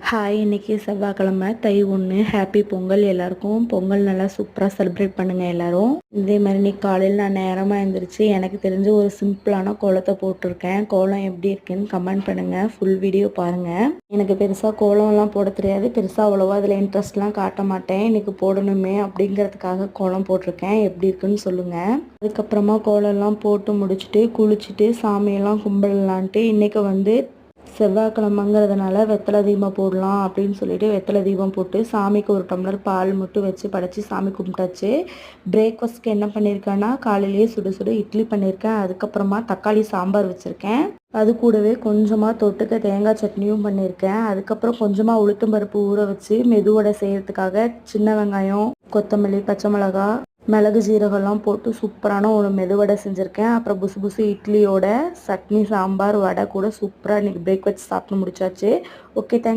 Hi, இன்னைக்கு செவ்வாய்க்கிழமை தை 1. Happy Pongal எல்லாருக்கும். பொங்கல் நல்லா சூப்பராக செலிப்ரேட் பண்ணுங்கள் எல்லாரும். இதே மாதிரி இன்னைக்கு காலையில் நான் நேரமாக எழுந்திரிச்சு எனக்கு தெரிஞ்ச ஒரு சிம்பிளான கோலத்தை போட்டிருக்கேன். கோலம் எப்படி இருக்குன்னு கமெண்ட் பண்ணுங்கள். ஃபுல் வீடியோ பாருங்கள். எனக்கு பெருசாக கோலம்லாம் போட தெரியாது. பெருசாக அவ்வளோவா அதில் இன்ட்ரெஸ்ட்லாம் காட்ட மாட்டேன். இன்னைக்கு போடணுமே அப்படிங்கிறதுக்காக கோலம் போட்டிருக்கேன். எப்படி இருக்குன்னு சொல்லுங்கள். அதுக்கப்புறமா கோலம்லாம் போட்டு முடிச்சுட்டு குளிச்சுட்டு சாமியெல்லாம் கும்பிடலான்ட்டு இன்றைக்கி செவ்வாய்க்கிழமைங்கிறதுனால வெத்தலை தீபம் போடலாம் அப்படின்னு சொல்லிட்டு வெத்தலை தீபம் போட்டு சாமிக்கு ஒரு டம்ளர் பால் மட்டும் வச்சு படைச்சி சாமி கும்பிட்டாச்சு. பிரேக்ஃபாஸ்ட்க்கு என்ன பண்ணியிருக்கேன்னா காலையிலேயே சுடு சுடு இட்லி பண்ணியிருக்கேன். அதுக்கப்புறமா தக்காளி சாம்பார் வச்சுருக்கேன். அது கூடவே கொஞ்சமாக தொட்டுக்க தேங்காய் சட்னியும் பண்ணியிருக்கேன். அதுக்கப்புறம் கொஞ்சமாக உளுத்தம்பருப்பு ஊற வச்சு மெதுவடை செய்கிறதுக்காக சின்ன வெங்காயம், கொத்தமல்லி, பச்சை மிளகா, மிளகு ஜீரகம்லாம் போட்டு சூப்பரான ஒரு மெதுவடை செஞ்சுருக்கேன். அப்புறம் புசு புசு இட்லியோட சட்னி சாம்பார் வடை கூட சூப்பராக இன்றைக்கி பிரேக்ஃபாஸ்ட் சாப்பிட்டு முடிச்சாச்சு. Okay, thanks.